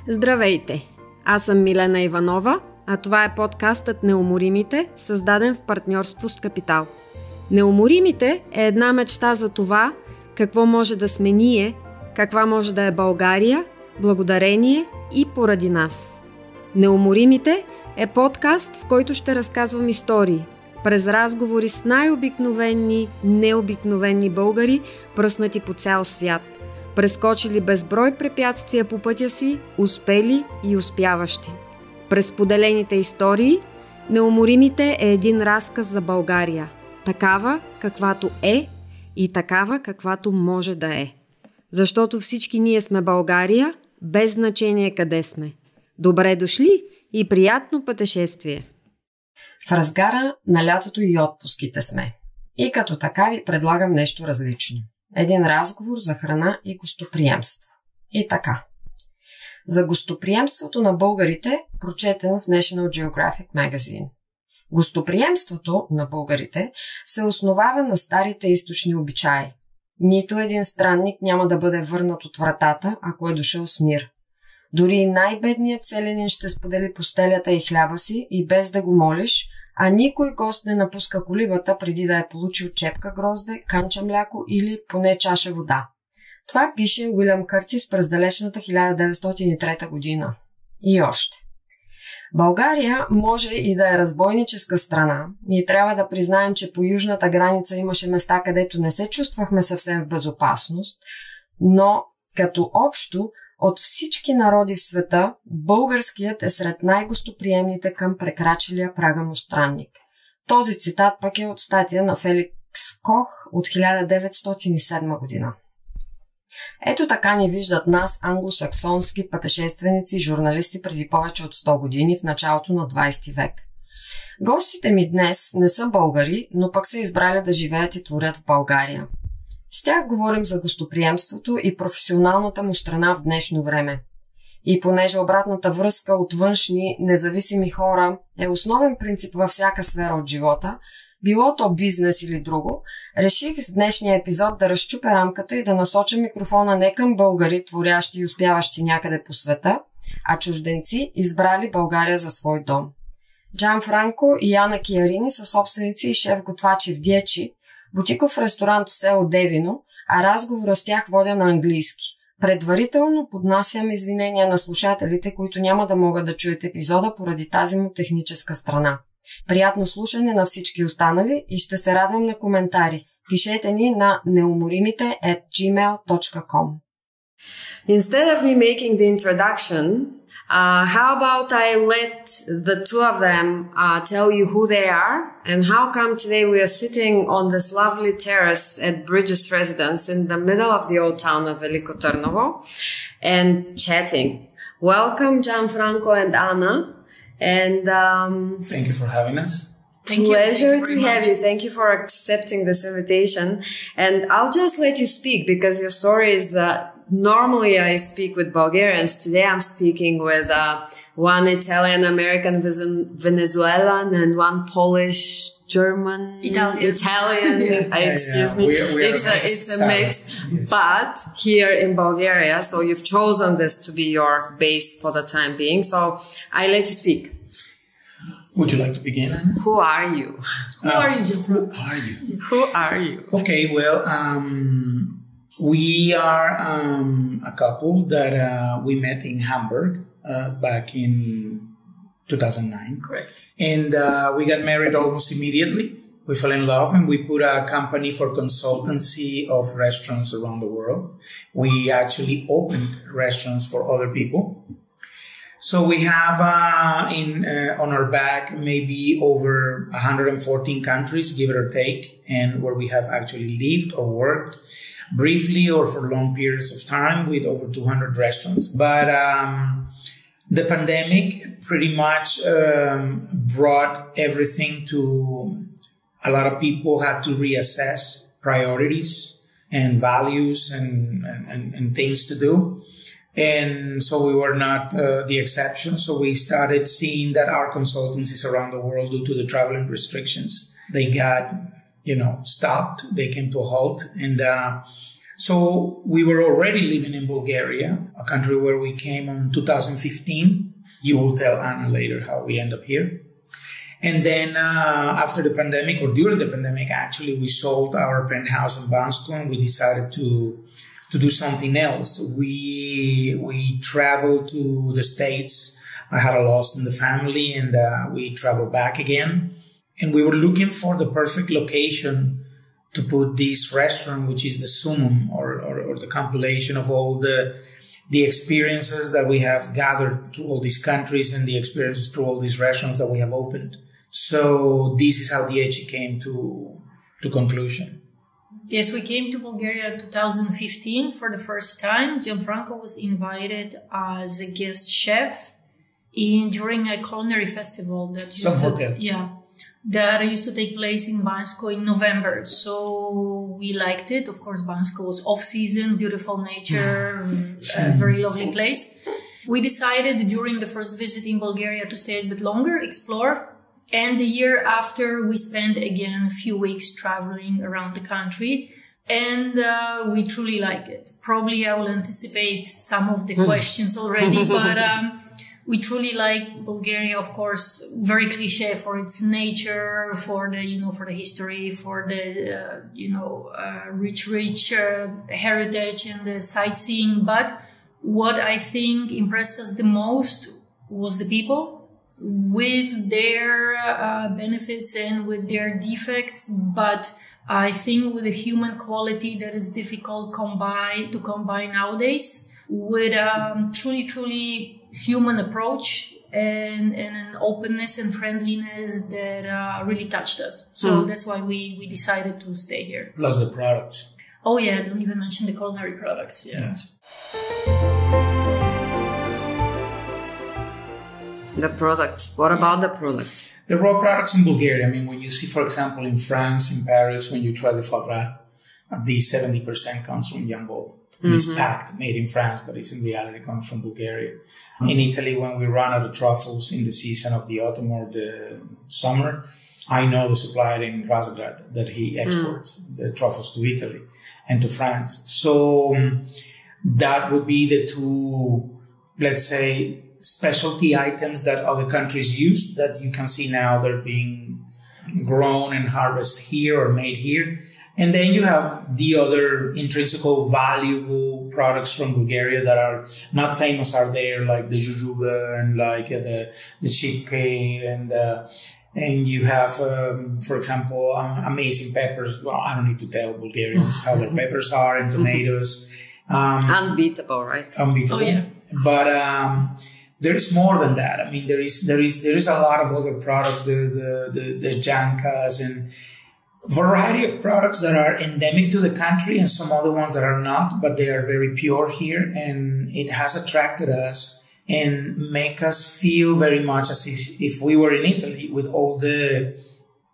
Здравейте! Аз съм Милена Иванова, а това е подкастът Неуморимите, създаден в партньорство с Капитал. Неуморимите е една мечта за това, какво може да сме ние, каква може да е България, благодарение и поради нас. Неуморимите е подкаст, в който ще разказвам истории, през разговори с най-обикновени, необикновени българи, пръснати по цял свят. Прескочили безброй препятствия по пътя си, успели и успяващи. През поделените истории, Неуморимите е един разказ за България. Такава, каквато е и такава, каквато може да е. Защото всички ние сме България, без значение къде сме. Добре дошли и приятно пътешествие! В разгара на лятото и отпуските сме. И като така ви предлагам нещо различно. Един разговор за храна и гостоприемство. И така. За гостоприемството на българите, прочетено в National Geographic Magazine. Гостоприемството на българите се основава на старите източни обичаи. Нито един странник няма да бъде върнат от вратата, ако е дошъл с мир. Дори и най-бедният селянин ще сподели постелята и хляба си и без да го молиш, а никой гост не напуска колибата преди да е получил чепка грозде, канча мляко или поне чаша вода. Това пише Уилям Къртис през далечната 1903 година. И още. България може и да е разбойническа страна и трябва да признаем, че по южната граница имаше места, където не се чувствахме съвсем в безопасност, но като общо от всички народи в света, българският е сред най-гостоприемните към прекрачилия прага му странник. Този цитат пък е от статия на Феликс Кох от 1907 година. Ето така ни виждат нас англосаксонски пътешественици и журналисти преди повече от 100 години в началото на 20 век. Гостите ми днес не са българи, но пък са избрали да живеят и творят в България. С тях говорим за гостоприемството и професионалната му страна в днешно време. И понеже обратната връзка от външни, независими хора е основен принцип във всяка сфера от живота, било то бизнес или друго, реших с днешния епизод да разчупя рамката и да насоча микрофона не към българи, творящи и успяващи някъде по света, а чужденци, избрали България за свой дом. Джанфранко и Анна Киарини са собственици и шеф-готвачи в Диечи, бутиков ресторант в село Девино, а разговора с тях водя на английски. Предварително поднасям извинения на слушателите, които няма да могат да чуят епизода поради тази му техническа страна. Приятно слушане на всички останали и ще се радвам на коментари. Пишете ни на neumоримите@gmail.com. Instead of me making the introduction, how about I let the two of them tell you who they are and how come today we are sitting on this lovely terrace at Bridges Residence in the middle of the old town of Veliko Tърново and chatting. Welcome Gianfranco and Anna. And thank you for having us. Pleasure to have you. Thank you for accepting this invitation. And I'll just let you speak because your story is normally I speak with Bulgarians. Today I'm speaking with one Italian, American, Venezuelan, and one Polish, German, Italian. Excuse me. It's a mix. Yes. But here in Bulgaria, so you've chosen this to be your base for the time being. So I let you speak. Would you like to begin? Who are you? Who are you, Gianfranco? Who are you? Okay, well, we are a couple that we met in Hamburg back in 2009. Correct. And we got married almost immediately. We fell in love and we put a company for consultancy of restaurants around the world. We actually opened restaurants for other people. So we have on our back maybe over 114 countries, give it or take, and where we have actually lived or worked briefly or for long periods of time with over 200 restaurants. But the pandemic pretty much brought everything to a lot of people had to reassess priorities and values and things to do. And so we were not the exception. So we started seeing that our consultancies around the world, due to the traveling restrictions, they got, stopped. They came to a halt. And so we were already living in Bulgaria, a country where we came in 2015. You will tell Anna later how we end up here. And then after the pandemic, or during the pandemic, actually, we sold our penthouse in Bansko and we decided to do something else. We traveled to the States. I had a loss in the family and we traveled back again. And we were looking for the perfect location to put this restaurant, which is the summum or the compilation of all the experiences that we have gathered through all these countries and the experiences through all these restaurants that we have opened. So this is how the Eci came to conclusion. Yes, we came to Bulgaria in 2015 for the first time. Gianfranco was invited as a guest chef during a culinary festival that used to take place in Bansko in November. So we liked it. Of course, Bansko was off-season, beautiful nature, a very lovely place. We decided during the first visit in Bulgaria to stay a bit longer, explore. And the year after, we spent again a few weeks traveling around the country. And we truly like it. Probably I will anticipate some of the questions already, but we truly like Bulgaria, of course, very cliche for its nature, for the history, for the, rich heritage and the sightseeing. But what I think impressed us the most was the people, with their benefits and with their defects, but I think with a human quality that is difficult to combine nowadays, with a truly human approach and an openness and friendliness that really touched us. So that's why we decided to stay here. Plus the products. Oh yeah, don't even mention the culinary products. Yeah. Yes. The products. What about the products? The raw products in Bulgaria. I mean, when you see, for example, in France, in Paris, when you try the foie gras, at least 70% comes from Jambol. It's packed, made in France, but it's in reality comes from Bulgaria. In Italy, when we run out of truffles in the season of the autumn or the summer, I know the supplier in Razgrad that he exports the truffles to Italy and to France. So that would be the two, let's say, specialty items that other countries use that you can see now they're being grown and harvested here or made here. And then you have the other intrinsical valuable products from Bulgaria that are not famous are there, like the jujuba and like the chipke and you have, for example, amazing peppers. Well, I don't need to tell Bulgarians how their peppers are and tomatoes. Unbeatable, right? Unbeatable. Oh, yeah. But, there is more than that. I mean, there is a lot of other products, the jankas and variety of products that are endemic to the country and some other ones that are not, but they are very pure here. And it has attracted us and make us feel very much as if we were in Italy with all the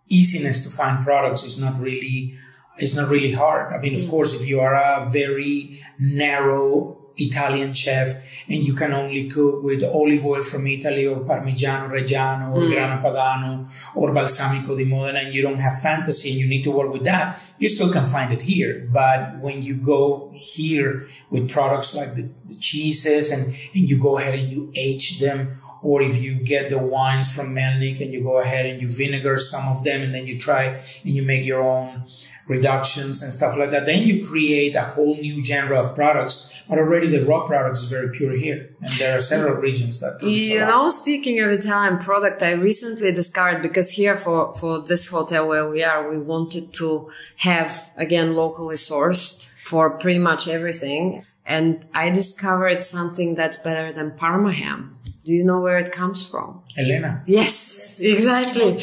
easiness to find products. It's not really hard. I mean, of course, if you are a very narrow Italian chef and you can only cook with olive oil from Italy or Parmigiano Reggiano or Grana Padano or Balsamico di Modena and you don't have fantasy and you need to work with that, you still can find it here. But when you go here with products like the cheeses and you go ahead and you age them, or if you get the wines from Melnik and you go ahead and you vinegar some of them and then you try and you make your own reductions and stuff like that, then you create a whole new genre of products. But already the raw products is very pure here. And there are several regions that produce a lot. Speaking of Italian product, I recently discovered, because here for this hotel where we are, we wanted to have, again, locally sourced for pretty much everything. And I discovered something that's better than Parma ham. Do you know where it comes from? Elena. Yes, exactly.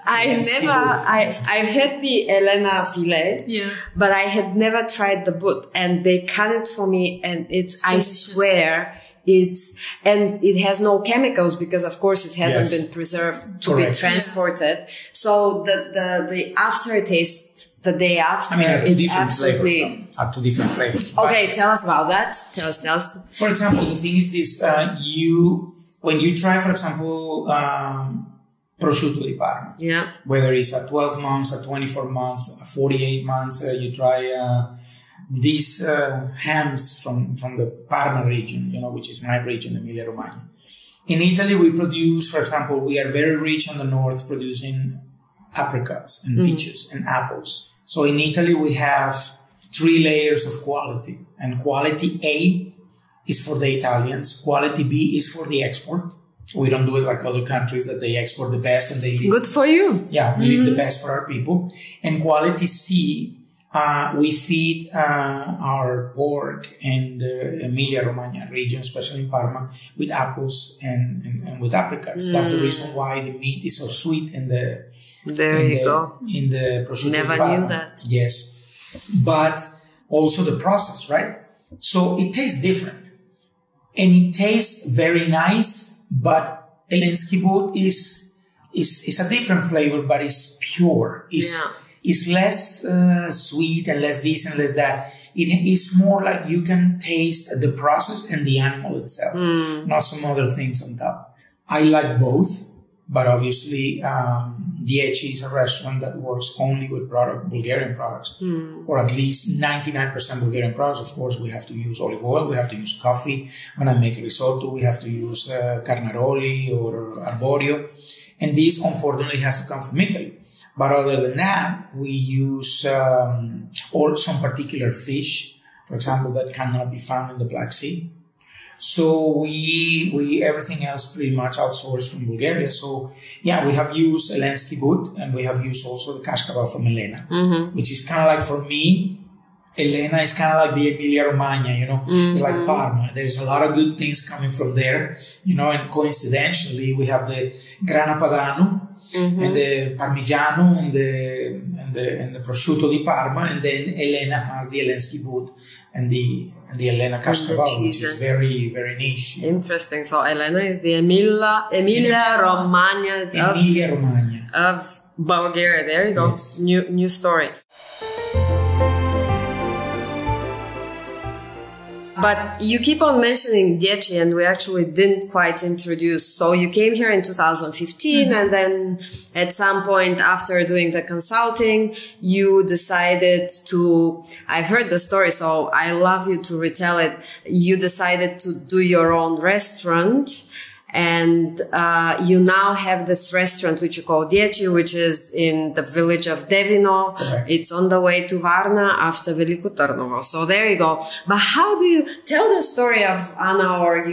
I've had the Elena filet, but I had never tried the but, and they cut it for me, and I swear, it has no chemicals because of course it hasn't been preserved to be transported. So the aftertaste, the day after, is absolutely two different flavors. Okay, tell us about that. Tell us. For example, the thing is this, when you try, for example, prosciutto di Parma. Yeah. Whether it's a 12 months, a 24 months, a 48 months, you try these hams from the Parma region, which is my region, Emilia-Romagna. In Italy, we produce, for example, we are very rich on the north producing apricots and peaches and apples. So in Italy, we have 3 layers of quality. And quality A is for the Italians. Quality B is for the export. We don't do it like other countries that they export the best and they leave. Good for you. Yeah, we leave the best for our people. And quality C, we feed our pork in the Emilia-Romagna region, especially in Parma, with apples and with apricots. That's the reason why the meat is so sweet in the in the prosciutto. Never knew that. Yes, but also the process, right? So it tastes different, and it tastes very nice. But Elensky boot is a different flavor, but it's pure. It's less sweet and less this and less that. It is more like you can taste the process and the animal itself, not some other things on top. I like both, but obviously Dieci is a restaurant that works only with Bulgarian products, or at least 99% Bulgarian products. Of course, we have to use olive oil, we have to use coffee. When I make risotto, we have to use carnaroli or arborio. And this, unfortunately, has to come from Italy. But other than that, we use or some particular fish, for example, that cannot be found in the Black Sea. So we everything else pretty much outsourced from Bulgaria. So yeah, we have used Elensky boot, and we have used also the kashkaval from Elena, which is kind of like, for me, Elena is kind of like the Emilia-Romagna, It's like Parma. There's a lot of good things coming from there, and coincidentally, we have the Grana Padano, and the Parmigiano and the prosciutto di Parma, and then Elena has the Elensky boot and the Elena Kashkaval, which is very, very niche. Interesting. So Elena is the Emilia-Romagna of Bulgaria. There you go. Yes. New story. But you keep on mentioning Dieci, and we actually didn't quite introduce. So you came here in 2015, and then at some point after doing the consulting, you decided to, I heard the story, so I love you to retell it. You decided to do your own restaurant, and you now have this restaurant which you call Dieci, which is in the village of Devino. Correct. It's on the way to Varna after Veliko Trnovo. So there you go. But how do you tell the story of Anna, or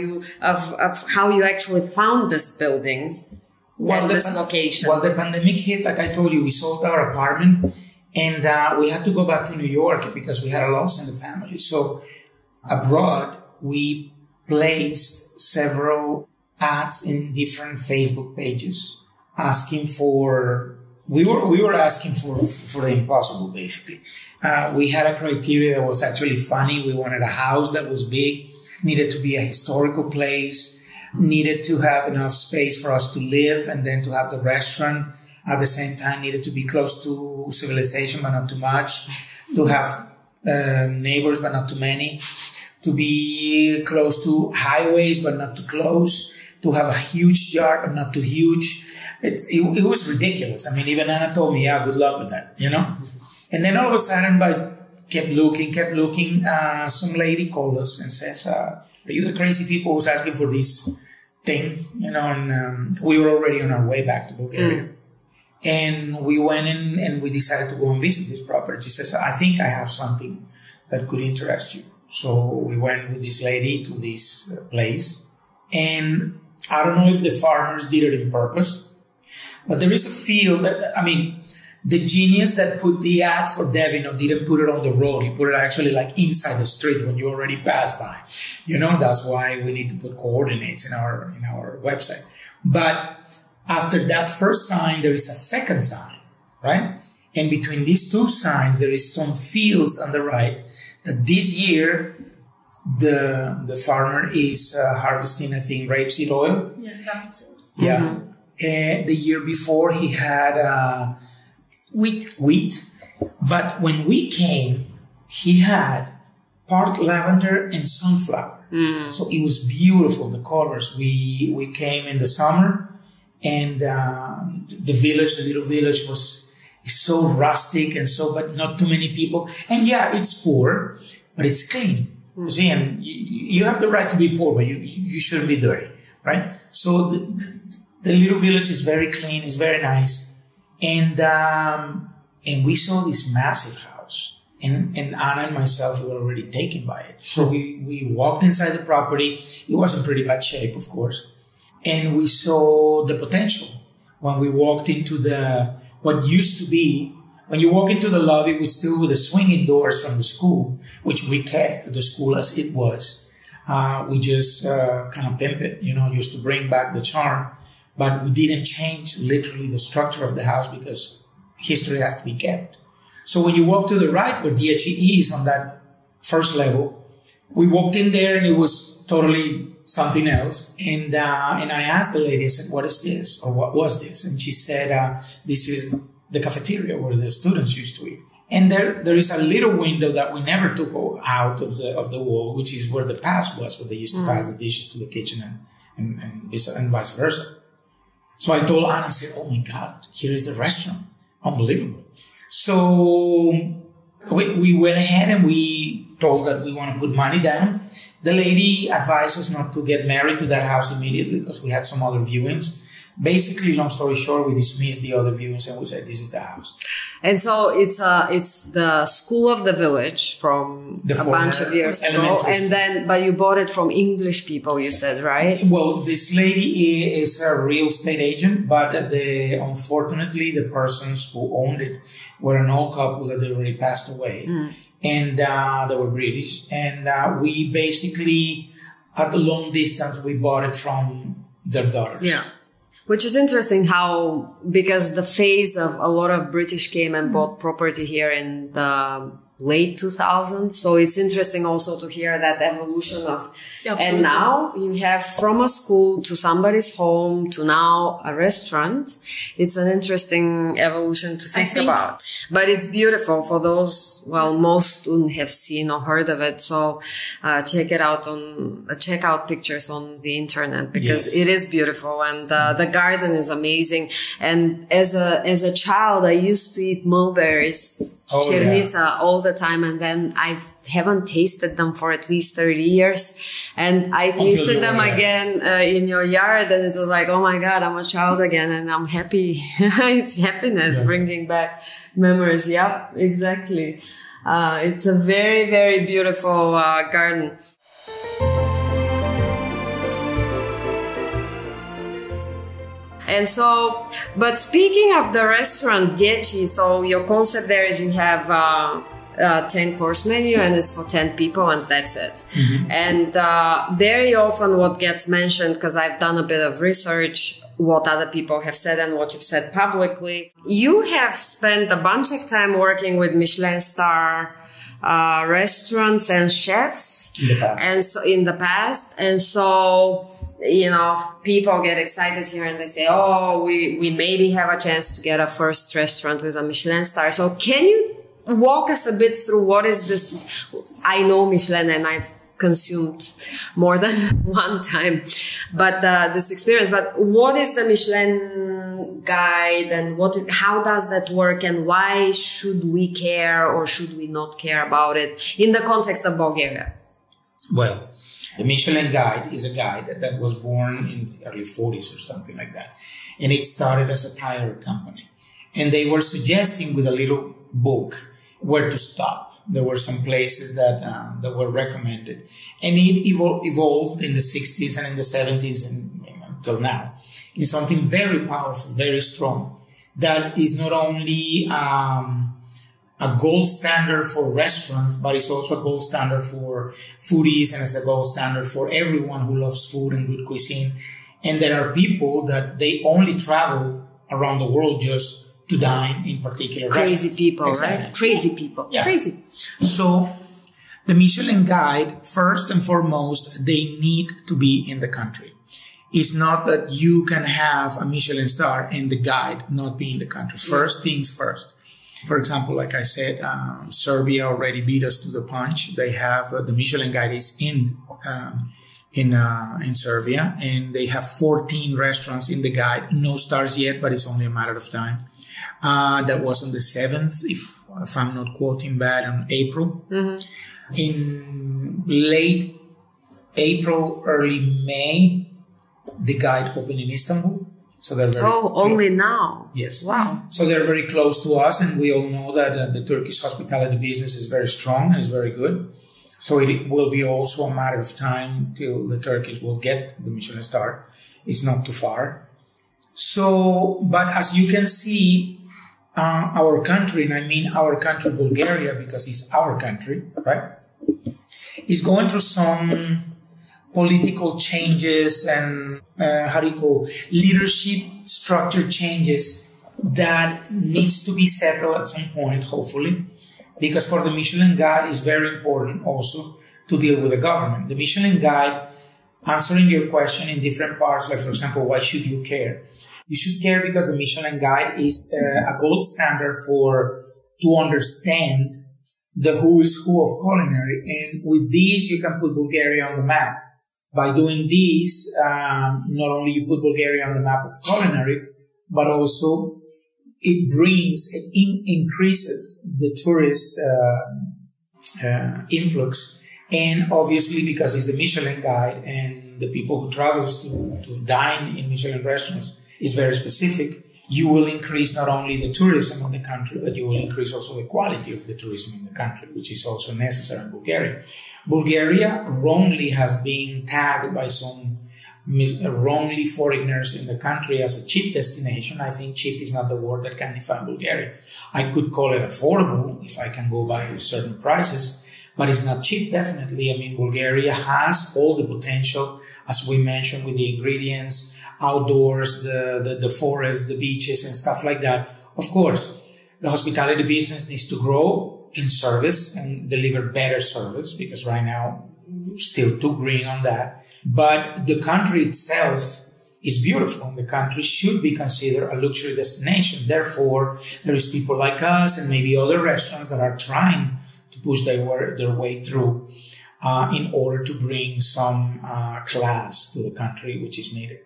of how you actually found this building and this location? Well, the pandemic hit, like I told you, we sold our apartment, and we had to go back to New York because we had a loss in the family. So abroad, we placed several ads in different Facebook pages asking for, we were asking for the impossible, basically. We had a criteria that was actually funny. We wanted a house that was big, needed to be a historical place, needed to have enough space for us to live, and then to have the restaurant at the same time, needed to be close to civilization, but not too much, to have neighbors, but not too many, to be close to highways, but not too close, to have a huge yard, but not too huge. It was ridiculous. I mean, even Anna told me, yeah, good luck with that, And then all of a sudden, kept looking, some lady called us and says, are you the crazy people who's asking for this thing? And we were already on our way back to Bulgaria. And we went in and we decided to go and visit this property. She says, I think I have something that could interest you. So we went with this lady to this place. And I don't know if the farmers did it on purpose, but there is a feel that, the genius that put the ad for Devino didn't put it on the road. He put it actually like inside the street when you already pass by. That's why we need to put coordinates in our website. But after that first sign, there is a second sign, right? And between these two signs, there is some fields on the right that this year the farmer is harvesting, I think, rapeseed oil. Yeah, rapeseed. Yeah. The year before he had wheat. But when we came, he had part lavender and sunflower. So it was beautiful, the colors. We came in the summer, and the little village is so rustic and but not too many people. And yeah, it's poor, but it's clean. Mm. See, and you have the right to be poor, but you shouldn't be dirty, right? So the little village is very clean, it's very nice. And we saw this massive house. And Anna and myself were already taken by it. So we walked inside the property. It was in pretty bad shape, of course. And we saw the potential when we walked into what used to be, when you walk into the lobby, with the swinging doors from the school, which we kept the school as it was. We just kind of pimped it, just to bring back the charm. But we didn't change literally the structure of the house because history has to be kept. So when you walk to the right, where DHE is on that first level, we walked in there and it was totally something else. And I asked the lady, I said, what is this? Or what was this? And she said, this is the cafeteria where the students used to eat. And there is a little window that we never took out of the wall, which is where the pass was, where they used to pass the dishes to the kitchen and vice versa. So I told Anna, I said, oh my God, here is the restaurant. Unbelievable. So we went ahead and we told that we want to put money down. The lady advised us not to get married to that house immediately because we had some other viewings. Basically, long story short, we dismissed the other viewings and we said, this is the house. And so it's the school of the village from a bunch of years ago. And but you bought it from English people, you said, right? Well, this lady is a real estate agent, but unfortunately, the persons who owned it were an old couple that they already passed away. Mm. And they were British. And we basically, at a long distance, we bought it from their daughters. Yeah. Which is interesting because the phase of a lot of British came and bought property here in the late 2000s. So it's interesting also to hear that evolution of, and now you have from a school to somebody's home to now a restaurant. It's an interesting evolution to think about, but it's beautiful for those, most wouldn't have seen or heard of it. So, check out pictures on the internet because it is beautiful and, the garden is amazing. And as a child, I used to eat mulberries, chernica all the time, and then I haven't tasted them for at least 30 years, and I tasted them again in your yard, and it was like, oh my God, I'm a child again, and I'm happy. It's happiness, bringing back memories. Yep, exactly. It's a very, very beautiful garden. And so, but speaking of the restaurant Dieci, so your concept there is you have 10-course menu and it's for 10 people and that's it. Mm-hmm. And very often what gets mentioned, because I've done a bit of research, what other people have said and what you've said publicly, you have spent a bunch of time working with Michelin star restaurants and chefs in the past. And so, people get excited here and they say, oh, we maybe have a chance to get a first restaurant with a Michelin star. So can you walk us a bit through what is this? I know Michelin and I've consumed more than one time, but this experience, but what is the Michelin guide and how does that work and why should we care or should we not care about it in the context of Bulgaria? Well, the Michelin guide is a guide that was born in the early 40s or something like that. And it started as a tire company. And they were suggesting with a little book where to stop. There were some places that were recommended. And it evolved in the 60s and in the 70s and until now. It's something very powerful, very strong. That is not only a gold standard for restaurants, but it's also a gold standard for foodies and it's a gold standard for everyone who loves food and good cuisine. And there are people that they only travel around the world just to dine in particular crazy restaurants. People, exactly. Right? Crazy people. Yeah. Crazy. So the Michelin guide, first and foremost, they need to be in the country. It's not that you can have a Michelin star and the guide not be in the country. First things first. For example, like I said, Serbia already beat us to the punch. They have the Michelin guide is in in Serbia, and they have 14 restaurants in the guide. No stars yet, but it's only a matter of time. That was on the 7th, if I'm not quoting bad, on April. Mm-hmm. In late April, early May, the guide opened in Istanbul. So they're very only now. Yes. Wow. So they're very close to us, and we all know that the Turkish hospitality business is very strong and is very good. So it will be also a matter of time till the Turkish will get the Michelin star. It's not too far. So, but as you can see, our country, and I mean our country, Bulgaria, because it's our country, right, is going through some political changes and leadership structure changes that needs to be settled at some point, hopefully, because for the Michelin Guide is very important also to deal with the government. The Michelin Guide, answering your question in different parts, like for example, why should you care? You should care because the Michelin Guide is a gold standard to understand the who is who of culinary, and with these you can put Bulgaria on the map. By doing this, not only you put Bulgaria on the map of culinary, but also it increases the tourist influx. And obviously, because it's the Michelin Guide and the people who travels to dine in Michelin restaurants is very specific, you will increase not only the tourism of the country, but you will increase also the quality of the tourism in the country, which is also necessary in Bulgaria. Bulgaria wrongly has been tagged by some wrongly foreigners in the country as a cheap destination. I think cheap is not the word that can define Bulgaria. I could call it affordable if I can go by certain prices, but it's not cheap, definitely. I mean, Bulgaria has all the potential, as we mentioned, with the ingredients, outdoors, the forest, the beaches and stuff like that. Of course, the hospitality business needs to grow in service and deliver better service, because right now still too green on that. But the country itself is beautiful. The country should be considered a luxury destination. Therefore, there is people like us and maybe other restaurants that are trying to push their way through in order to bring some class to the country, which is needed.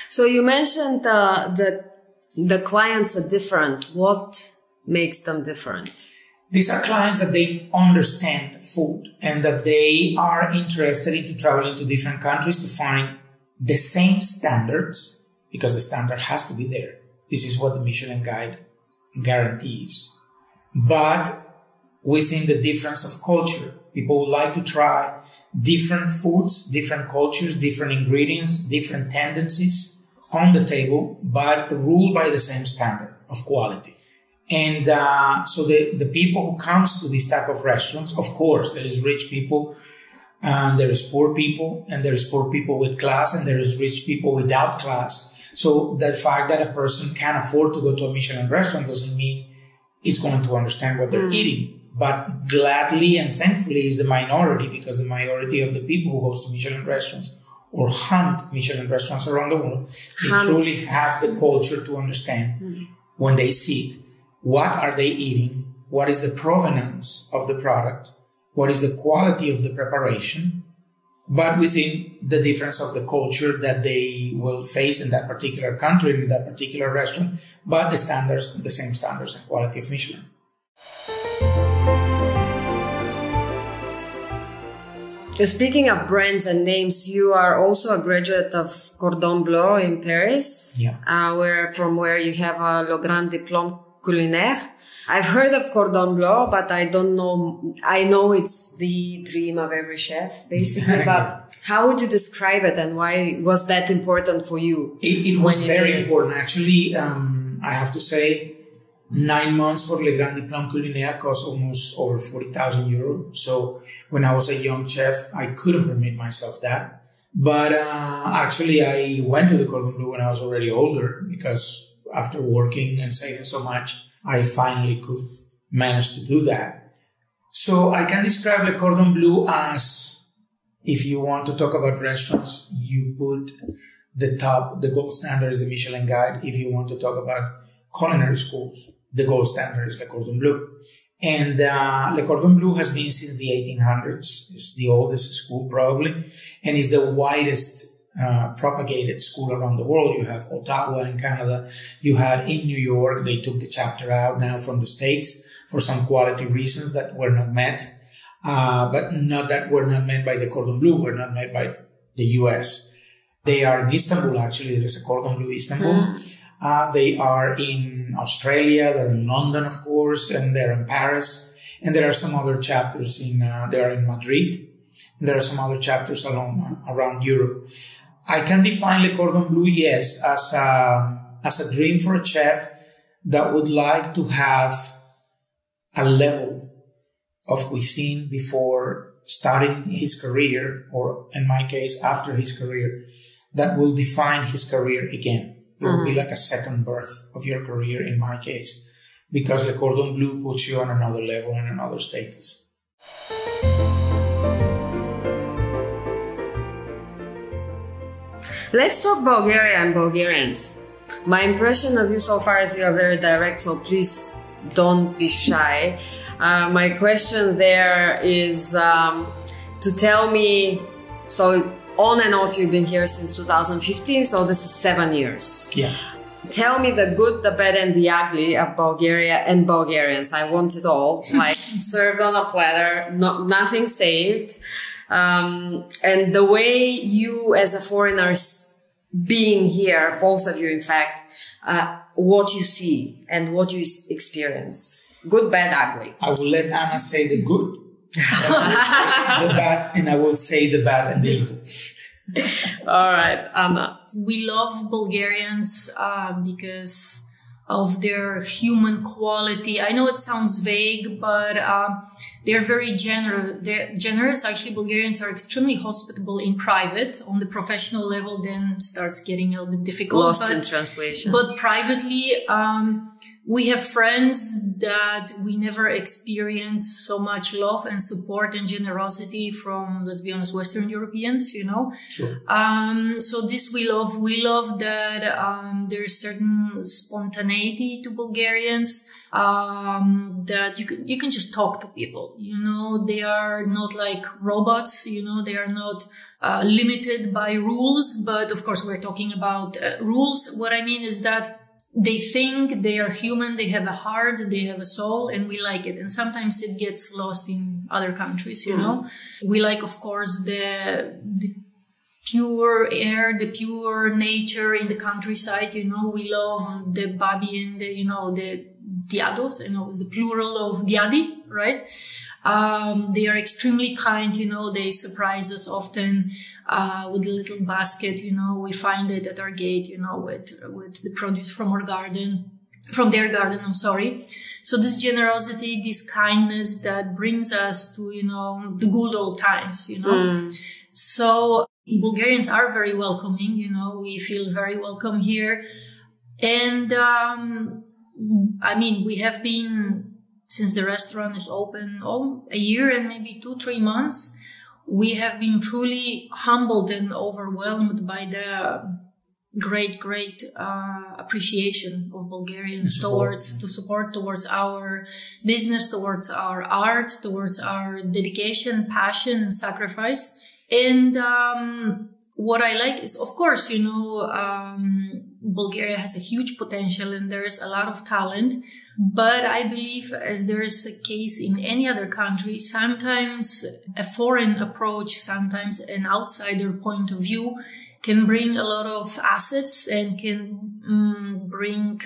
So you mentioned the clients are different. What makes them different? These are clients that they understand food and that they are interested in traveling to different countries to find the same standards, because the standard has to be there. This is what the Michelin Guide guarantees. But within the difference of culture, people would like to try different foods, different cultures, different ingredients, different tendencies on the table, but ruled by the same standard of quality. And so the people who comes to this type of restaurants, of course, there is rich people, and there is poor people, and there is poor people with class, and there is rich people without class. So the fact that a person can afford to go to a Michelin restaurant doesn't mean it's going to understand what they're eating. But gladly and thankfully is the minority, because the majority of the people who goes to Michelin restaurants or hunt Michelin restaurants around the world, they truly have the culture to understand when they see it. What are they eating? What is the provenance of the product? What is the quality of the preparation? But within the difference of the culture that they will face in that particular country, in that particular restaurant, but the standards, the same standards and quality of Michelin. Speaking of brands and names, you are also a graduate of Cordon Bleu in Paris, where you have a Le Grand Diplôme Culinaire. I've heard of Cordon Bleu, but I don't know. I know it's the dream of every chef, basically. But how would you describe it, and why was that important for you? It was very important. Actually, I have to say, 9 months for Le Grand Diplôme Culinaire cost almost over 40,000 euros. So when I was a young chef, I couldn't permit myself that. But actually, I went to the Cordon Bleu when I was already older, because after working and saving so much, I finally could manage to do that. So I can describe Le Cordon Bleu as, if you want to talk about restaurants, you put the gold standard is the Michelin Guide. If you want to talk about culinary schools, the gold standard is Le Cordon Bleu. And Le Cordon Bleu has been since the 1800s. It's the oldest school probably, and is the widest propagated school around the world. You have Ottawa in Canada. You had in New York. They took the chapter out now from the States for some quality reasons that were not met. But not that were not met by the Cordon Bleu, were not met by the US. They are in Istanbul, actually. There's a Cordon Bleu Istanbul. They are in Australia, they're in London, of course, and they're in Paris. And there are some other chapters they are in Madrid. And there are some other chapters around Europe. I can define Le Cordon Bleu, yes, as a dream for a chef that would like to have a level of cuisine before starting his career, or in my case, after his career, that will define his career again. It will be like a second birth of your career in my case, because Le Cordon Bleu puts you on another level and another status. Let's talk Bulgaria and Bulgarians. My impression of you so far is you are very direct, so please don't be shy. My question there is to tell me, so on and off you've been here since 2015, so this is 7 years. Yeah. Tell me the good, the bad, and the ugly of Bulgaria and Bulgarians. I want it all, like served on a platter, nothing saved. And the way you as a foreigner being here, both of you in fact, what you see and what you experience. Good, bad, ugly. I will let Anna say the good, the bad, and I will say the bad and the evil. All right, Anna. We love Bulgarians because of their human quality. I know it sounds vague, but they're very generous. Actually, Bulgarians are extremely hospitable in private. On the professional level, then starts getting a little bit difficult. Lost in translation. But privately, we have friends that we never experience so much love and support and generosity from, let's be honest, Western Europeans, you know. Sure. So this we love. We love that there's certain spontaneity to Bulgarians, that you can just talk to people. You know, they are not like robots. You know, they are not limited by rules. But of course, we're talking about rules. What I mean is that they think, they are human, they have a heart, they have a soul, and we like it. And sometimes it gets lost in other countries, you know. We like, of course, the pure air, the pure nature in the countryside, you know. We love the babi and the, you know, the diados, you know, it's the plural of diadi, right? They are extremely kind, you know, they surprise us often, with a little basket, you know, we find it at our gate, you know, with the produce from their garden, I'm sorry. So this generosity, this kindness that brings us to, you know, the good old times, you know. So Bulgarians are very welcoming, you know, we feel very welcome here. And, I mean, we have been, since the restaurant is open, a year and maybe 2-3 months, we have been truly humbled and overwhelmed by the great appreciation of Bulgarians towards our business, towards our art, towards our dedication, passion, and sacrifice. And what I like is, of course, you know, Bulgaria has a huge potential and there's a lot of talent. But I believe, as there is a case in any other country, sometimes a foreign approach, sometimes an outsider point of view can bring a lot of assets and can bring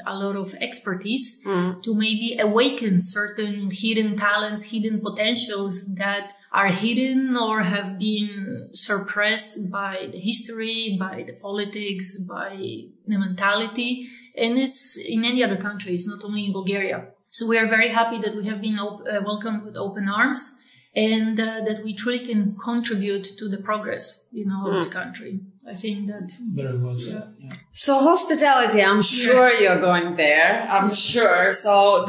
a lot of expertise to maybe awaken certain hidden talents, hidden potentials that are hidden or have been suppressed by the history, by the politics, by the mentality. And it's in any other country, it's not only in Bulgaria. So we are very happy that we have been welcomed with open arms and that we truly can contribute to the progress, you know, of this country. I think that... Very well said. Yeah. So hospitality, I'm sure you're going there. I'm sure. So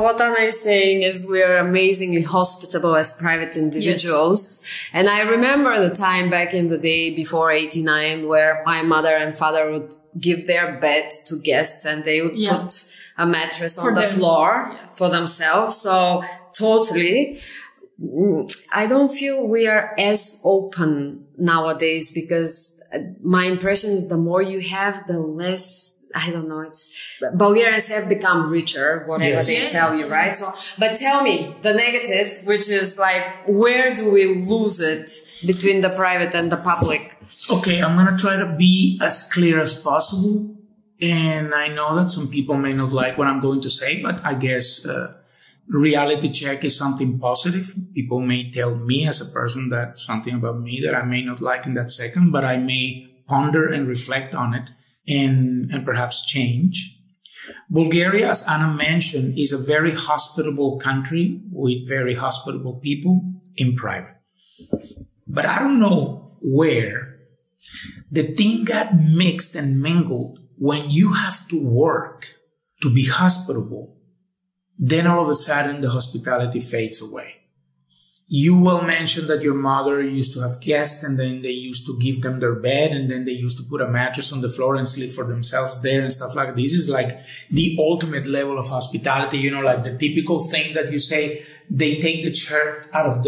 what Anna is saying is we're amazingly hospitable as private individuals. Yes. And I remember the time back in the day before 89 where my mother and father would give their bed to guests and they would put a mattress on the floor for themselves. So totally. I don't feel we are as open nowadays, because my impression is the more you have, the less, I don't know, Bulgarians have become richer, whatever they tell you, right? So, but tell me the negative, which is like, where do we lose it between the private and the public? Okay, I'm going to try to be as clear as possible. And I know that some people may not like what I'm going to say, but I guess, reality check is something positive. People may tell me as a person that something about me that I may not like in that second, but I may ponder and reflect on it and perhaps change. Bulgaria, as Anna mentioned, is a very hospitable country with very hospitable people in private. But I don't know where the thing got mixed and mingled when you have to work to be hospitable. Then all of a sudden the hospitality fades away. You will mention that your mother used to have guests, and then they used to give them their bed, and then they used to put a mattress on the floor and sleep for themselves there and stuff like that. This is like the ultimate level of hospitality, you know, like the typical thing that you say, they take the shirt out of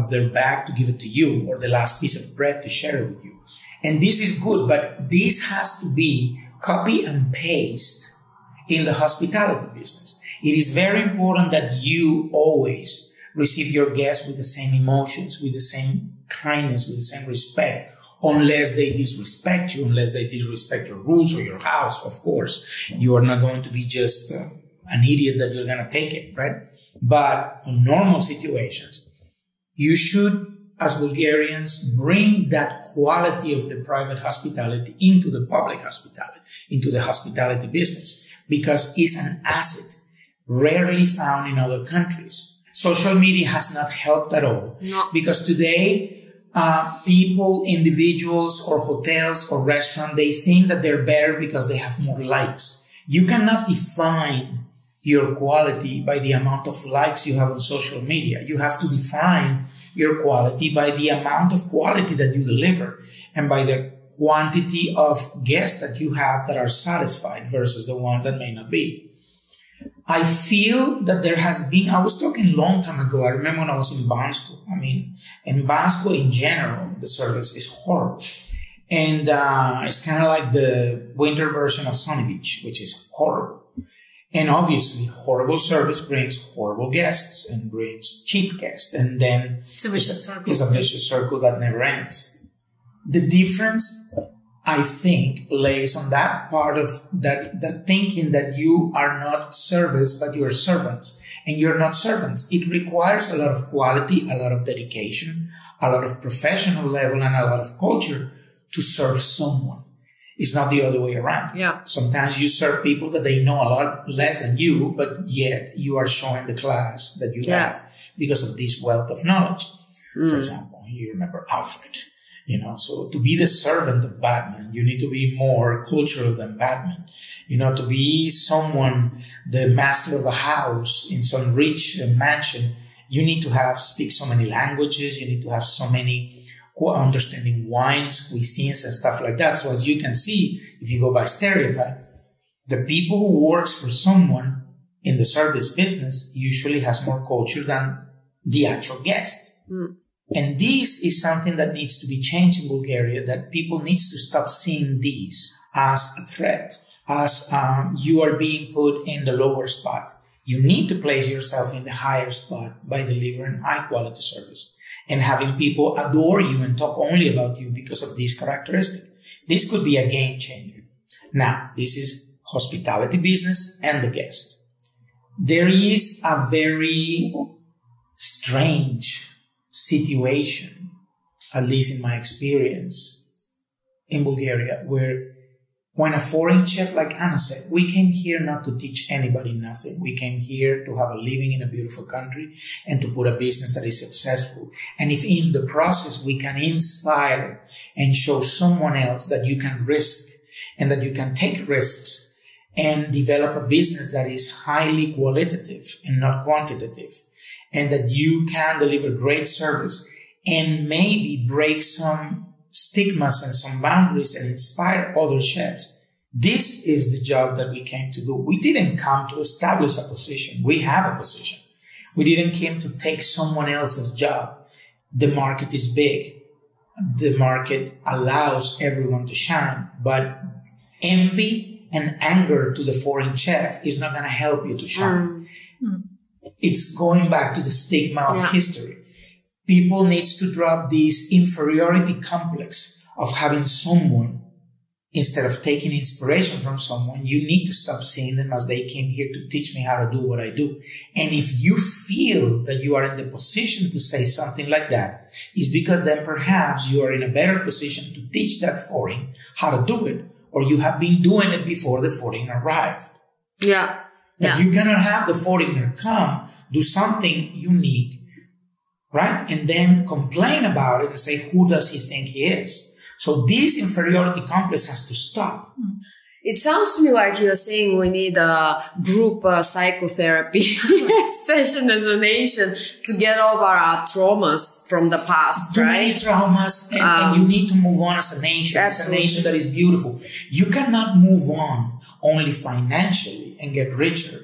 their bag to give it to you, or the last piece of bread to share it with you. And this is good, but this has to be copy and paste in the hospitality business. It is very important that you always receive your guests with the same emotions, with the same kindness, with the same respect, unless they disrespect you, unless they disrespect your rules or your house. Of course, you are not going to be just an idiot that you're going to take it, right? But in normal situations, you should, as Bulgarians, bring that quality of the private hospitality into the public hospitality, into the hospitality business, because it's an asset rarely found in other countries. Social media has not helped at all. No. Because today, people, individuals or hotels or restaurants, they think that they're better because they have more likes. You cannot define your quality by the amount of likes you have on social media. You have to define your quality by the amount of quality that you deliver and by the quantity of guests that you have that are satisfied versus the ones that may not be. I feel that there has been, I was talking a long time ago, I remember when I was in Bansko. I mean, in Bansko in general, the service is horrible. And it's kind of like the winter version of Sunny Beach, which is horrible. And obviously, horrible service brings horrible guests and brings cheap guests. And then it's a vicious circle. It's a vicious circle that never ends. The difference, I think, lays on that part of that thinking that you are not servants, but you are servants. And you're not servants. It requires a lot of quality, a lot of dedication, a lot of professional level, and a lot of culture to serve someone. It's not the other way around. Yeah. Sometimes you serve people that they know a lot less than you, but yet you are showing the class that you have because of this wealth of knowledge. For example, you remember Alfred. You know, so to be the servant of Batman, you need to be more cultural than Batman. You know, to be someone, the master of a house in some rich mansion, you need to speak so many languages. You need to have so many understanding wines, cuisines, and stuff like that. So as you can see, if you go by stereotype, the people who works for someone in the service business usually has more culture than the actual guest. And this is something that needs to be changed in Bulgaria, that people needs to stop seeing this as a threat, as you are being put in the lower spot. You need to place yourself in the higher spot by delivering high quality service and having people adore you and talk only about you because of this characteristic. This could be a game changer. Now, this is hospitality business and the guest. There is a very strange situation, at least in my experience in Bulgaria, where when a foreign chef like Anna said, we came here not to teach anybody nothing. We came here to have a living in a beautiful country and to put a business that is successful. And if in the process we can inspire and show someone else that you can risk and that you can take risks and develop a business that is highly qualitative and not quantitative, and that you can deliver great service and maybe break some stigmas and some boundaries and inspire other chefs, This is the job that we came to do. We didn't come to establish a position. We have a position. We didn't come to take someone else's job. The market is big. The market allows everyone to shine, but envy and anger to the foreign chef is not going to help you to shine. It's going back to the stigma of history. People needs to drop this inferiority complex of having someone. Instead of taking inspiration from someone, you need to stop seeing them as they came here to teach me how to do what I do. And if you feel that you are in the position to say something like that, it's because then perhaps you are in a better position to teach that foreign how to do it, or you have been doing it before the foreigner arrived. Yeah. You cannot have the foreigner come, do something unique, right? And then complain about it and say, who does he think he is? So this inferiority complex has to stop. It sounds to me like you're saying we need a group psychotherapy session as a nation to get over our traumas from the past, Too right? many traumas, and you need to move on as a nation. Absolutely. It's a nation that is beautiful. You cannot move on only financially and get richer,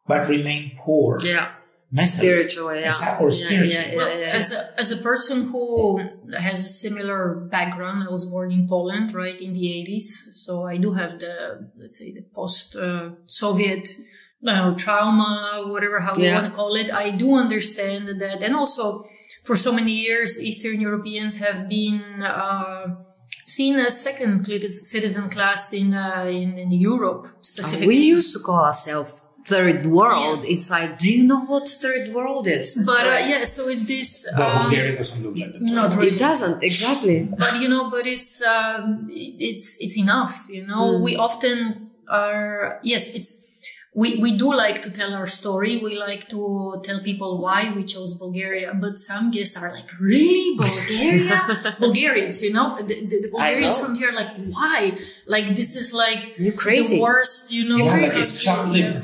but remain poor. Yeah. Mentally. Spiritually, Or spiritually. As a person who has a similar background, I was born in Poland, right, in the 80s. So I do have the, let's say, the post-Soviet trauma, whatever, how you want to call it. I do understand that. And also, for so many years, Eastern Europeans have been seen as second citizen class in Europe, specifically. We used to call ourselves third world. It's like, do you know what third world is? But so is this. But Bulgaria doesn't look like that. Not really. It doesn't, exactly. But it's enough. We often are. Yes, we do like to tell our story. We like to tell people why we chose Bulgaria. But some guests are like, really, Bulgaria? Bulgarians, the Bulgarians from here, like, why? Like, this is like you crazy. The worst, like it's chopped liver,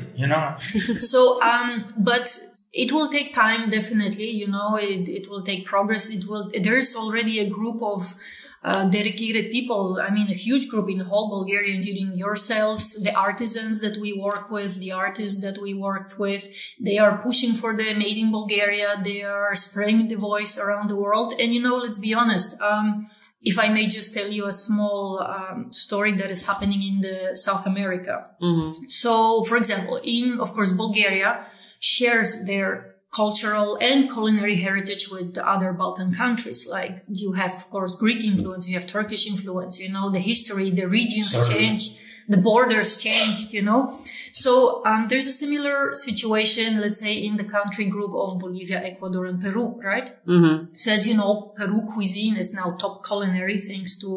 So, but it will take time, definitely. It will take progress. There's already a group of dedicated people. I mean, a huge group in the whole Bulgaria, including yourselves, the artisans that we work with, the artists that we worked with. They are pushing for the Made in Bulgaria. They are spreading the voice around the world. And, let's be honest. If I may just tell you a small story that is happening in the South America. Mm-hmm. So, for example, of course, Bulgaria shares their cultural and culinary heritage with the other Balkan countries. Like you have, of course, Greek influence, you have Turkish influence, the history, the regions changed, the borders changed, So there's a similar situation, let's say, in the country group of Bolivia, Ecuador, and Peru, right? Mm-hmm. So as you know, Peru cuisine is now top culinary thanks to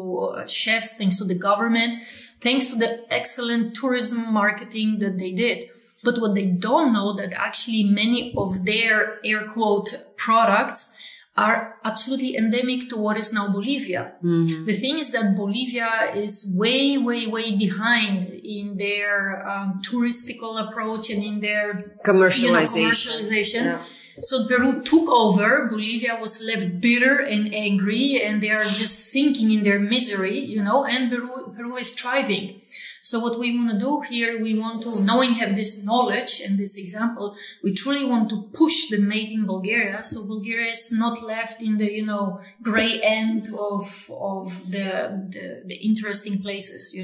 chefs, thanks to the government, thanks to the excellent tourism marketing that they did. But what they don't know that actually many of their air quote products are absolutely endemic to what is now Bolivia. Mm-hmm. The thing is that Bolivia is way, way, way behind in their touristical approach and in their commercialization. Yeah. So Peru took over. Bolivia was left bitter and angry, and they are just sinking in their misery, and Peru is thriving. So what we want to do here, we want to, knowing have this knowledge and this example, we truly want to push the Made in Bulgaria. So Bulgaria is not left in the, gray end of the interesting places,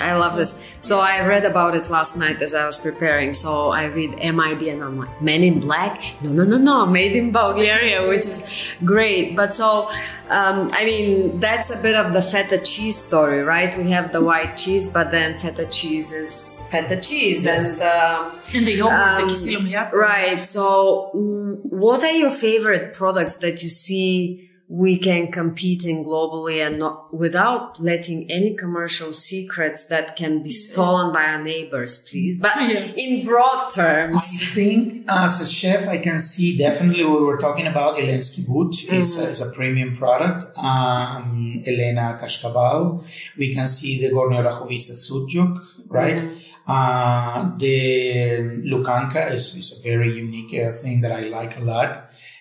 I love this. So I read about it last night as I was preparing. So I read MIB and I'm like, Men in Black? No, Made in Bulgaria, which is great. But so, that's a bit of the feta cheese story, right? We have the white cheese, but then feta cheese is feta cheese. Yes. And the yogurt, the kyselé mleko. Right. So what are your favorite products that you see we can compete in globally and not without letting any commercial secrets that can be stolen by our neighbors, please? But in broad terms. I think as a chef, I can see definitely we were talking about Италианские is a premium product. Elena Kashkaval. We can see the Gornje Orachovice sujuk, right? The lukanka is a very unique thing that I like a lot.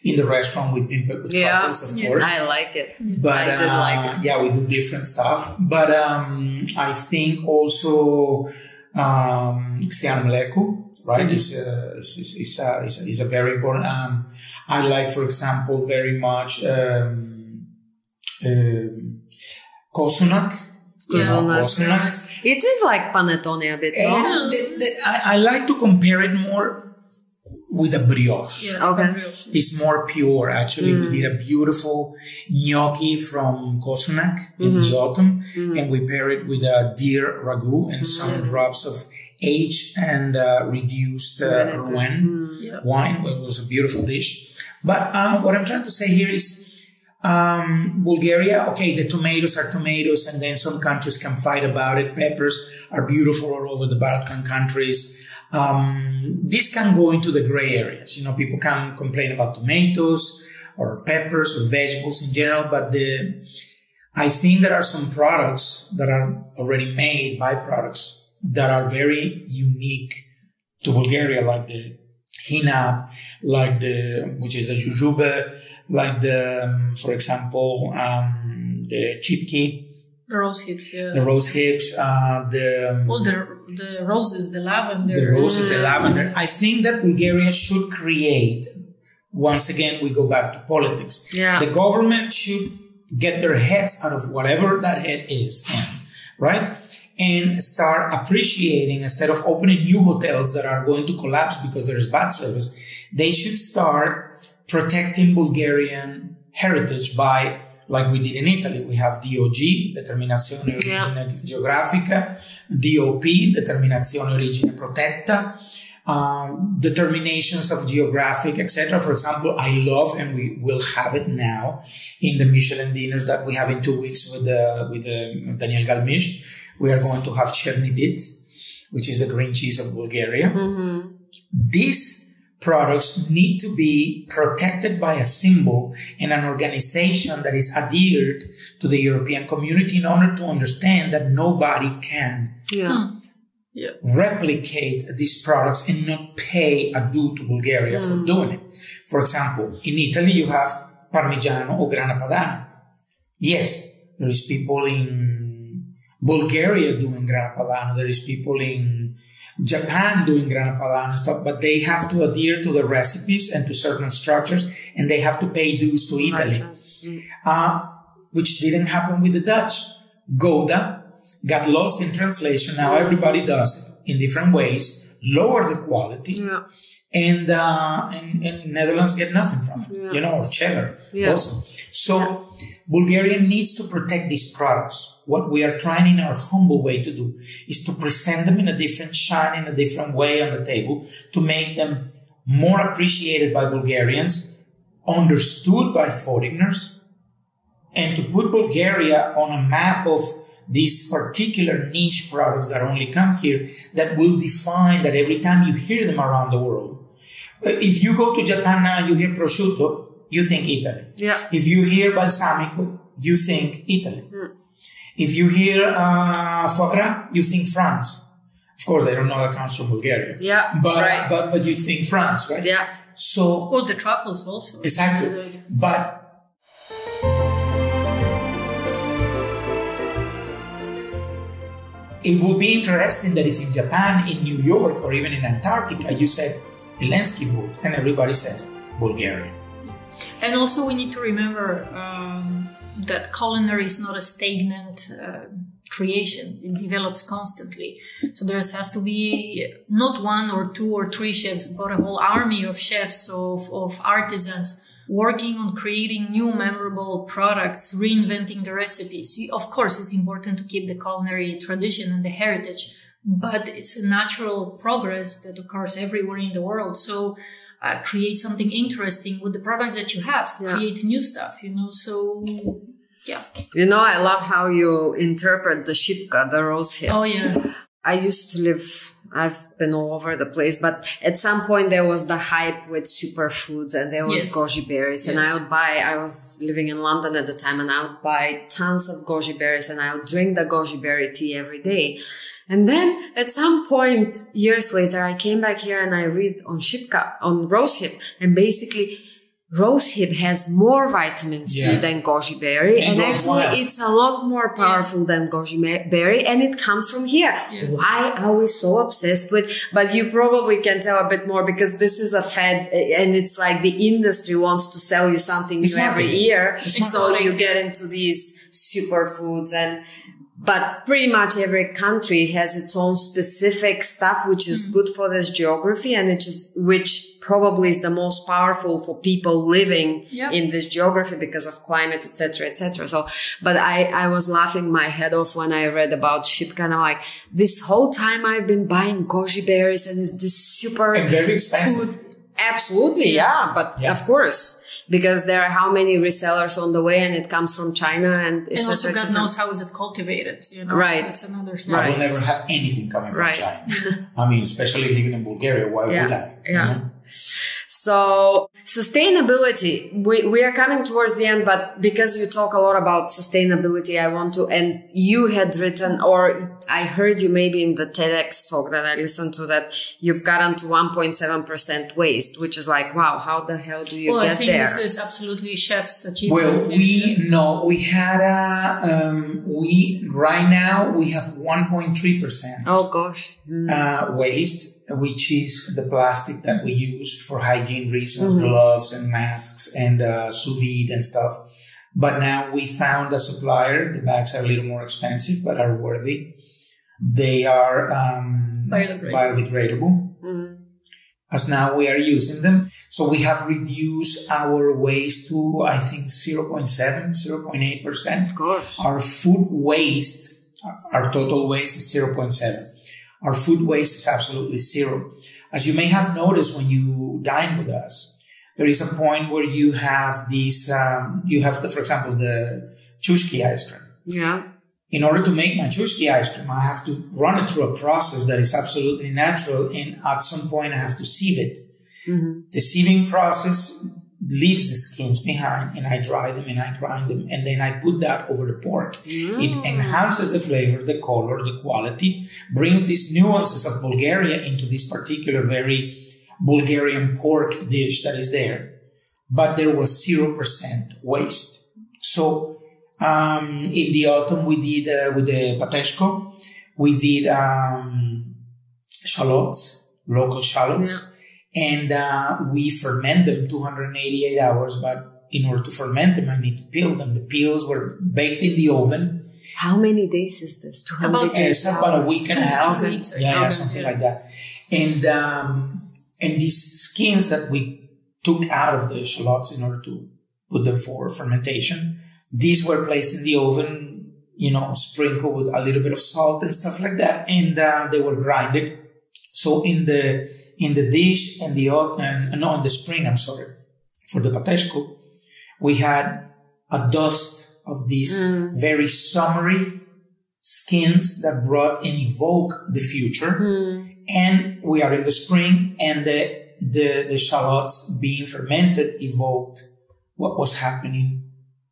In the restaurant, we pimp it with truffles, of course. I like it. But I did like it. Yeah, we do different stuff. But I think also ksian mleku, right, is a very important. I like, for example, very much kosunak. Kosunak. It is like panettone a bit. I like to compare it more with a brioche. Yeah, Okay. brioche. It's more pure, actually. We did a beautiful gnocchi from kosunak in the autumn, and we pair it with a deer ragu and some drops of aged and reduced Rouen wine. It was a beautiful dish. But what I'm trying to say here is Bulgaria, okay, the tomatoes are tomatoes, and then some countries can fight about it. Peppers are beautiful all over the Balkan countries. This can go into the gray areas. You know, people can complain about tomatoes or peppers or vegetables in general, but I think there are some products that are already made, byproducts, that are very unique to Bulgaria, like the hinab, which is a jujube, like for example, the chipki. The rose hips, yeah. The rose hips, the roses, the lavender. The roses, the lavender. I think that Bulgaria should create, once again, we go back to politics. Yeah. The government should get their heads out of whatever that head is, right? And start appreciating, instead of opening new hotels that are going to collapse because there's bad service, they should start protecting Bulgarian heritage by, like we did in Italy, we have DOG, Determinazione Origine Geografica, DOP, Determinazione Origine Protetta, determinations of geographic, etc. For example, I love, and we will have it now in the Michelin dinners that we have in 2 weeks with Daniel Galmish. We are going to have chernivit, which is the green cheese of Bulgaria. These products need to be protected by a symbol and an organization that is adhered to the European community in order to understand that nobody can replicate these products and not pay a due to Bulgaria for doing it. For example, in Italy, you have Parmigiano or Grana Padano. Yes, there is people in Bulgaria doing Grana Padano. There is people in Japan doing Grana Padano and stuff, but they have to adhere to the recipes and to certain structures, and they have to pay dues to Italy, which didn't happen with the Dutch. Gouda got lost in translation. Now everybody does it in different ways, lower the quality, and Netherlands get nothing from it, or cheddar also. So Bulgaria needs to protect these products. What we are trying in our humble way to do is to present them in a different shine, in a different way on the table, to make them more appreciated by Bulgarians, understood by foreigners, and to put Bulgaria on a map of these particular niche products that only come here, that will define that every time you hear them around the world. If you go to Japan now and you hear prosciutto, you think Italy. If you hear balsamico, you think Italy. If you hear foie gras, you think France. Of course, I don't know that comes from Bulgaria. But you think France, right? So, the truffles also. Exactly. But it will be interesting that if in Japan, in New York, or even in Antarctica, you said Zelensky book, and everybody says Bulgarian. And also we need to remember that culinary is not a stagnant creation. It develops constantly. So there has to be not 1 or 2 or 3 chefs, but a whole army of chefs, of artisans working on creating new memorable products, reinventing the recipes. Of course, it's important to keep the culinary tradition and the heritage, but it's a natural progress that occurs everywhere in the world. So create something interesting with the products that you have, create new stuff, so I love how you interpret the shipka, the rose hip. I used to live, I've been all over the place, but at some point there was the hype with superfoods and there was goji berries. And I was living in London at the time, and I would buy tons of goji berries and I would drink the goji berry tea every day. And then at some point, years later, I came back here and I read on rosehip, and basically rosehip has more vitamin C than goji berry, and actually it's a lot more powerful than goji berry, and it comes from here. Yeah. Why are we so obsessed with? But you probably can tell a bit more, because this is a fad, and it's like the industry wants to sell you something new every year, so you get into these superfoods but pretty much every country has its own specific stuff, which is good for this geography, and which probably is the most powerful for people living in this geography because of climate, etc., etc. So, but I was laughing my head off when I read about shipka, and I'm like, this whole time I've been buying goji berries, and it's this super and very expensive. Food. Absolutely, but of course. Because there are how many resellers on the way, and it comes from China, and also God knows how is it cultivated, Right. That's another thing. I will never have anything coming from China. I mean, especially living in Bulgaria, why would I? Yeah. So sustainability, we are coming towards the end, but because you talk a lot about sustainability, I want to, and you had written, or I heard you maybe in the TEDx talk that I listened to, that you've gotten to 1.7% waste, which is like, wow, how the hell do you get there? I think this is absolutely chef's achievement. Well, we had right now we have 1.3%. Oh gosh. Waste, which is the plastic that we use for hygiene reasons, gloves and masks and sous vide and stuff. But now we found a supplier. The bags are a little more expensive, but are worthy. They are biodegradable. As now we are using them. So we have reduced our waste to, I think, 0.8%. Of course. Our food waste, our total waste is 0.7. Our food waste is absolutely zero. As you may have noticed when you dine with us, there is a point where you have these, for example, the chushki ice cream. Yeah. In order to make my chushki ice cream, I have to run it through a process that is absolutely natural, and at some point I have to sieve it. The sieving process leaves the skins behind, and I dry them and I grind them, and then I put that over the pork. It enhances the flavor, the color, the quality, brings these nuances of Bulgaria into this particular very Bulgarian pork dish that is there. But there was 0% waste. So in the autumn we did with the pateshko, we did shallots, local shallots. And we ferment them 288 hours, but in order to ferment them, I need to peel them. The peels were baked in the oven. How many days is this? About a week and a half. Something like that. And these skins that we took out of the shallots in order to put them for fermentation, these were placed in the oven, sprinkled with a little bit of salt and stuff like that. And they were grinded. So in the dish in the spring, for the pateshko, we had a dust of these very summery skins that brought and evoke the future. And we are in the spring, and the shallots being fermented evoked what was happening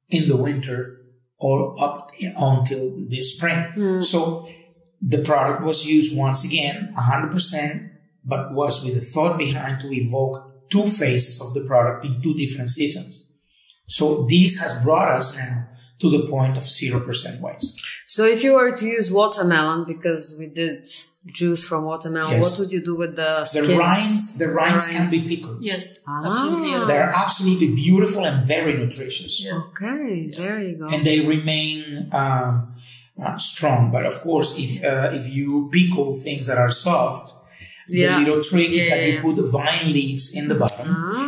in the winter all up until this spring. So the product was used once again, 100%, but was with a thought behind to evoke two phases of the product in two different seasons. So this has brought us now to the point of 0% waste. So if you were to use watermelon, because we did juice from watermelon, what would you do with the skins? The rinds can be pickled. Yes, absolutely. They're absolutely beautiful and very nutritious. Yes. Okay, there you go. And they remain strong. But of course, if you pickle things that are soft, the little trick is that you put vine leaves in the bottom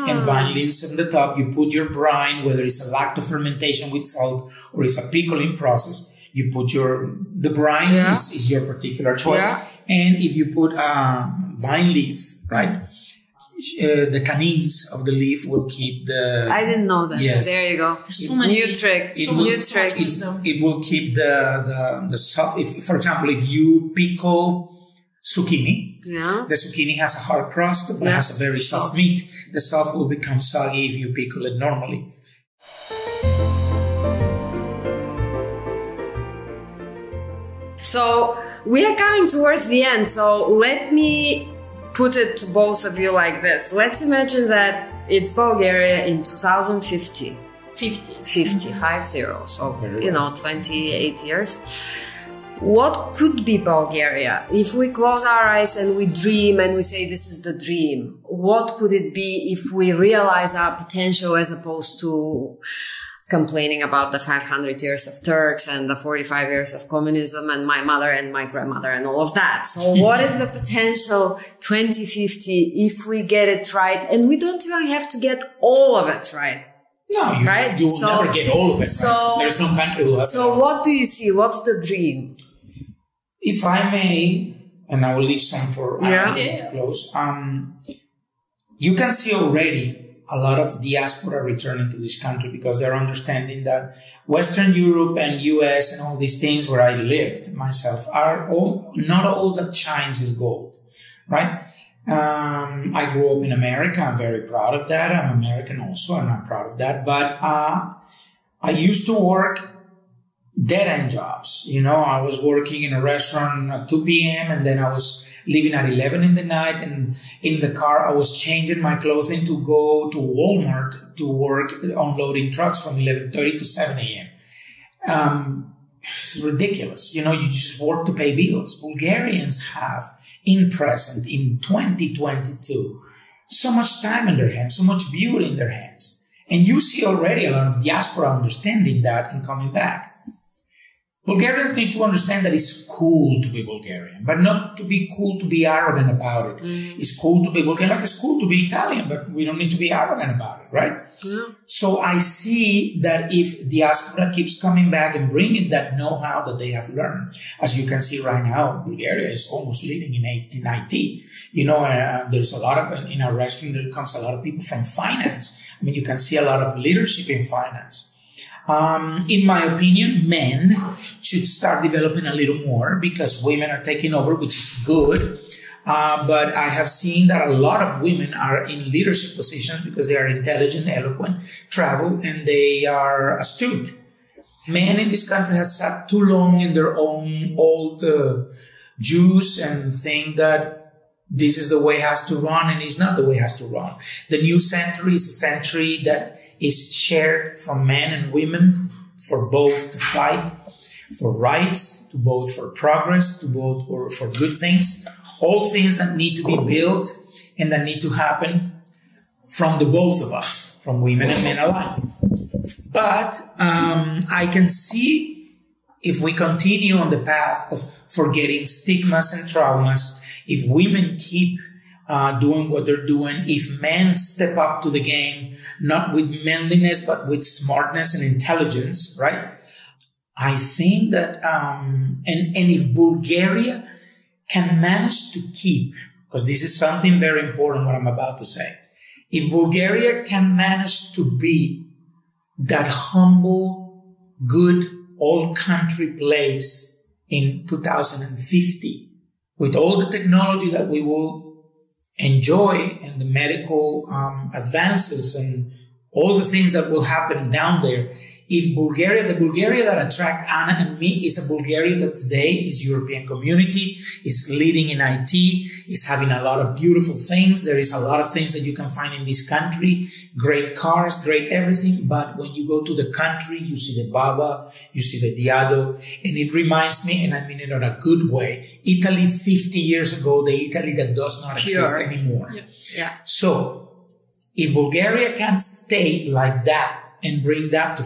and vine leaves in the top. You put your brine, whether it's a lacto-fermentation with salt or it's a pickling process. You put the brine is your particular choice. And if you put vine leaf, right, the canines of the leaf will keep the... I didn't know that. Yes. There you go. So many New trick. New trick. It will keep the soft... For example, if you pickle zucchini, the zucchini has a hard crust, but it has a very soft meat. The soft will become soggy if you pickle it normally. So we are coming towards the end. So let me put it to both of you like this. Let's imagine that it's Bulgaria in 2050. 50. So, 28 years. What could be Bulgaria? If we close our eyes and we dream and we say this is the dream, what could it be if we realize our potential as opposed to complaining about the 500 years of Turks and the 45 years of communism and my mother and my grandmother and all of that? So what is the potential 2050 if we get it right? And we don't even have to get all of it right. No, you will never get all of it right. There's no country who has it. So what do you see? What's the dream? If I may, and I will leave some for close, you can see already a lot of diaspora returning to this country because they're understanding that Western Europe and US and all these things where I lived myself are not all that shines is gold, right? I grew up in America. I'm very proud of that. I'm American also, and I'm proud of that. But I used to work dead-end jobs. I was working in a restaurant at 2 p.m. and then I was leaving at 11 in the night, and in the car I was changing my clothing to go to Walmart to work unloading trucks from 11:30 to 7 a.m. It's ridiculous. You just work to pay bills. Bulgarians have in 2022 so much time in their hands, so much beauty in their hands. And you see already a lot of diaspora understanding that and coming back. Bulgarians need to understand that it's cool to be Bulgarian, but not to be cool to be arrogant about it. It's cool to be Bulgarian, like it's cool to be Italian, but we don't need to be arrogant about it, right? So I see that if diaspora keeps coming back and bringing that know-how that they have learned, as you can see right now, Bulgaria is almost leading in IT. There's a lot of, in our restaurant, there comes a lot of people from finance. I mean, you can see a lot of leadership in finance. In my opinion, men should start developing a little more because women are taking over, which is good. But I have seen that a lot of women are in leadership positions because they are intelligent, eloquent, travel, and they are astute. Men in this country have sat too long in their own old juice and think that this is the way it has to run, and it's not the way it has to run. The new century is a century that is shared from men and women for both to fight for rights, to both for progress, to both or for good things. All things that need to be built and that need to happen from the both of us, from women and men alike. But I can see if we continue on the path of forgetting stigmas and traumas, if women keep doing what they're doing, if men step up to the game, not with manliness, but with smartness and intelligence, right? I think that, and if Bulgaria can manage to keep, because this is something very important what I'm about to say, if Bulgaria can manage to be that humble, good, all-country place in 2050, with all the technology that we will enjoy and the medical advances and all the things that will happen down there, if Bulgaria, the Bulgaria that attract Anna and me is a Bulgaria that today is European community, is leading in IT, is having a lot of beautiful things. There is a lot of things that you can find in this country, great cars, great everything. But when you go to the country, you see the Baba, you see the Diado, and it reminds me, and I mean it in a good way, Italy 50 years ago, the Italy that does not exist anymore. Yeah. So if Bulgaria can stay like that, and bring that to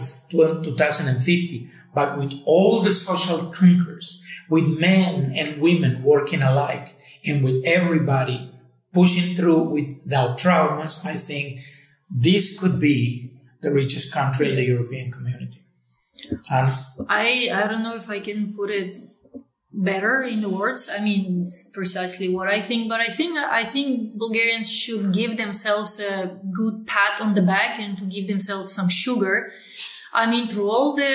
2050, but with all the social conquerors, with men and women working alike, and with everybody pushing through without traumas, I think this could be the richest country in the European community. I don't know if I can put it better in the words. I mean, it's precisely what I think, but I think Bulgarians should give themselves a good pat on the back and to give themselves some sugar. I mean, through all the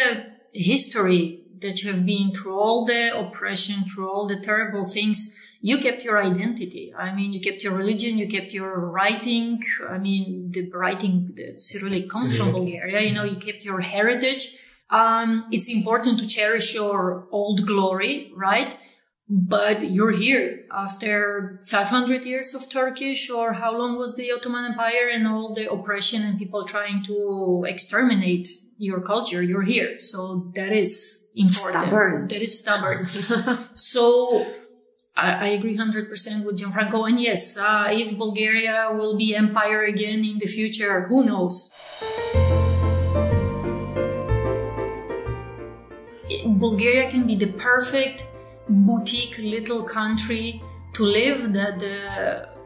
history that you have been, through all the oppression, through all the terrible things, you kept your identity. I mean, you kept your religion, you kept your writing. I mean, the writing, the Cyrillic comes from Bulgaria. You know, you kept your heritage. It's important to cherish your old glory, right? But you're here after 500 years of Turkish, or how long was the Ottoman Empire and all the oppression and people trying to exterminate your culture. You're here. So that is important. Stubborn. That is stubborn. So I agree 100% with Gianfranco. And yes, if Bulgaria will be empire again in the future, who knows? Bulgaria can be the perfect boutique little country to live, that the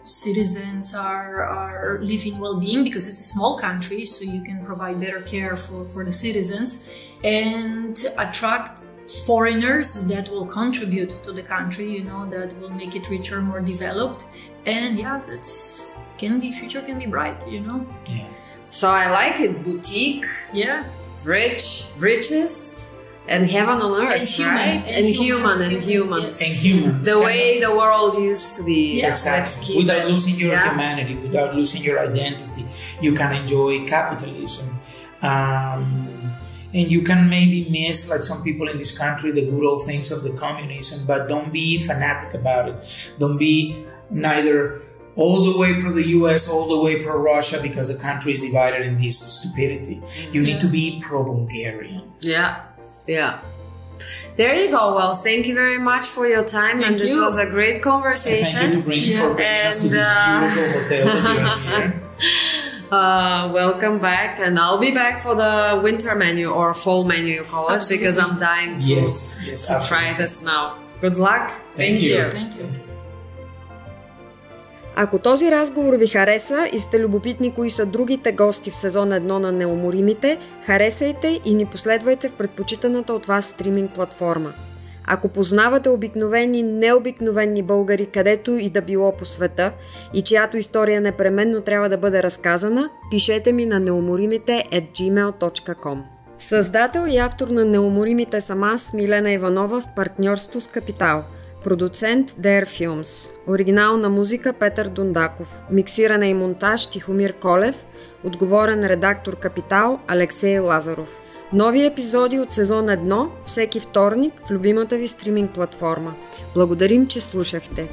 citizens are living well-being, because it's a small country, so you can provide better care for the citizens and attract foreigners that will contribute to the country, you know, that will make it richer, more developed. And yeah, future can be bright, you know. Yeah. So I like it. Boutique. Yeah. Richest. And heaven on earth, and human, right? And human. Yes. And human. The way the world used to be. Yeah. Exactly. Without losing your humanity, without losing your identity, you can enjoy capitalism. And you can maybe miss, like some people in this country, the good old things of the communism, but don't be fanatic about it. Don't be neither all the way pro the US, all the way pro Russia, because the country is divided in this stupidity. You need to be pro-Bulgarian. Yeah. Yeah. There you go. Well, thank you very much for your time. Thank you. It was a great conversation. Thank you for bringing us to this beautiful hotel that you're here. Welcome back. And I'll be back for the winter menu, or fall menu you call it, because I'm dying to try this now. Good luck. Thank you. Thank you. Ако този разговор ви хареса и сте любопитни кои са другите гости в сезон 1 на Неуморимите, харесайте и ни последвайте в предпочитаната от вас стриминг платформа. Ако познавате обикновени, необикновени българи, където и да било по света и чиято история непременно трябва да бъде разказана, пишете ми на неуморимите@gmail.com. Създател и автор на Неуморимите съм аз, Милена Иванова, в партньорство с Капитал. Продуцент DR Films. Оригинална музика Петър Дундаков. Миксиране и монтаж Тихомир Колев. Отговорен редактор Капитал Алексей Лазаров. Нови епизоди от сезон 1 всеки вторник в любимата ви стриминг платформа. Благодарим, че слушахте.